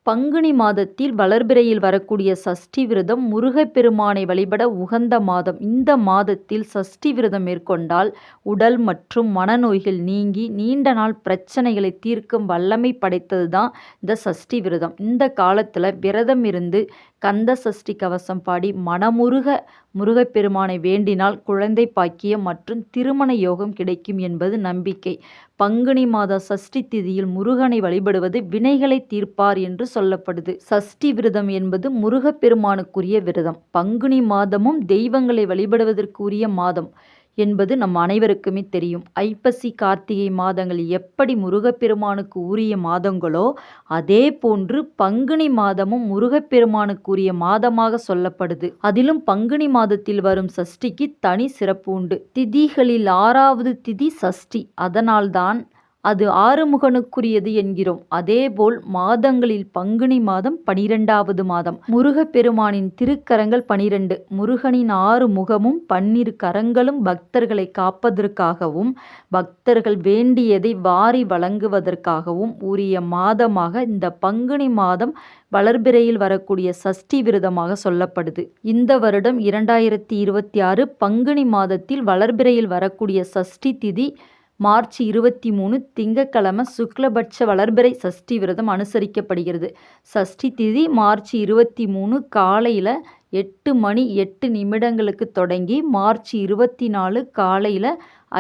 பங்குனி மாதத்தில் வளர்பிறையில் வரக்கூடிய சஷ்டி விரதம் முருகப்பெருமானை வழிபட உகந்த மாதம். இந்த மாதத்தில் சஷ்டி விரதம் மேற்கொண்டால் உடல் மற்றும் மனநோய்கள் நீங்கி நீண்ட நாள் பிரச்சனைகளை தீர்க்கும் வல்லமை படைத்தது தான் இந்த சஷ்டி விரதம். இந்த காலத்தில் விரதம் இருந்து கந்த சஷ்டி கவசம் பாடி மனமுருக முருகப்பெருமானை வேண்டினால் குழந்தை பாக்கியம் மற்றும் திருமண யோகம் கிடைக்கும் என்பது நம்பிக்கை. பங்குனி மாத சஷ்டி திதியில் முருகனை வழிபடுவது வினைகளை தீர்ப்பார் என்று சொல்லப்படுது. சஷ்டி விரதம் என்பது முருகப்பெருமானுக்குரிய விரதம். பங்குனி மாதமும் தெய்வங்களை வழிபடுவதற்குரிய மாதம் என்பது நம் அனைவருக்குமே தெரியும். ஐப்பசி கார்த்திகை மாதங்கள் எப்படி முருகப்பெருமானுக்கு உரிய மாதங்களோ அதே போன்று பங்குனி மாதமும் முருகப்பெருமானுக்குரிய மாதமாக சொல்லப்படுது. அதிலும் பங்குனி மாதத்தில் வரும் சஷ்டிக்கு தனி சிறப்பு உண்டு. திதிகளில் 6வது திதி சஷ்டி. அதனால்தான் அது ஆறுமுகனுக்குரியது என்கிறோம். அதேபோல் மாதங்களில் பங்குனி மாதம் 12வது மாதம். முருகப்பெருமானின் திருக்கரங்கள் 12. முருகனின் 6 முகமும் 12 கரங்களும் பக்தர்களை காப்பதற்காகவும் பக்தர்கள் வேண்டியதை வாரி வழங்குவதற்காகவும் உரிய மாதமாக இந்த பங்குனி மாதம் வளர்பிறையில் வரக்கூடிய சஷ்டி விரதமாக சொல்லப்படுது. இந்த வருடம் 2026 பங்குனி மாதத்தில் வளர்பிறையில் வரக்கூடிய சஷ்டி திதி மார்ச் 23 திங்கட்கிழமை சுக்லபட்ச வளர்பிறை சஷ்டி விரதம் அனுசரிக்கப்படுகிறது. சஷ்டி திதி மார்ச் 23 காலையில் 8:08 தொடங்கி மார்ச் 24 காலையில்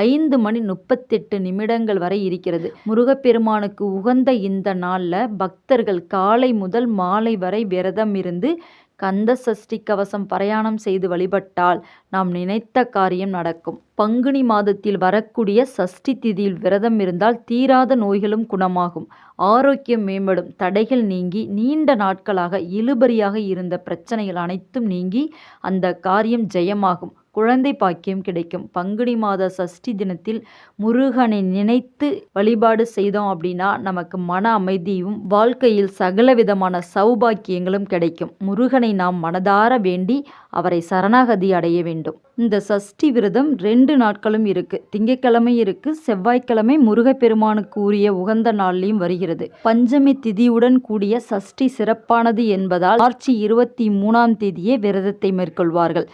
5:38 வரை இருக்கிறது. முருகப்பெருமானுக்கு உகந்த இந்த நாளில் பக்தர்கள் காலை முதல் மாலை வரை விரதம் இருந்து கந்த சஷ்டி கவசம் பாராயணம் செய்து வழிபட்டால் நாம் நினைத்த காரியம் நடக்கும். பங்குனி மாதத்தில் வரக்கூடிய சஷ்டி திதியில் விரதம் இருந்தால் தீராத நோய்களும் குணமாகும், ஆரோக்கியம் மேம்படும், தடைகள் நீங்கி நீண்ட நாட்களாக இழுபறியாக இருந்த பிரச்சனைகள் அனைத்தும் நீங்கி அந்த காரியம் ஜெயமாகும், குழந்தை பாக்கியம் கிடைக்கும். பங்குனி மாத சஷ்டி தினத்தில் முருகனை நினைத்து வழிபாடு செய்தோம் அப்படின்னா நமக்கு மன அமைதியும் வாழ்க்கையில் சகல விதமான சௌபாக்கியங்களும் கிடைக்கும். முருகனை நாம் மனதார வேண்டி அவரை சரணாகதி அடைய வேண்டும். இந்த சஷ்டி விரதம் 2 நாட்களும் இருக்கு. திங்கட்கிழமை இருக்கு, செவ்வாய்க்கிழமை முருகப்பெருமானுக்கு உரிய உகந்த நாள்லையும் வருகிறது. பஞ்சமி திதியுடன் கூடிய சஷ்டி சிறப்பானது என்பதால் மார்ச் 23ஆம் தேதியே விரதத்தை மேற்கொள்வார்கள்.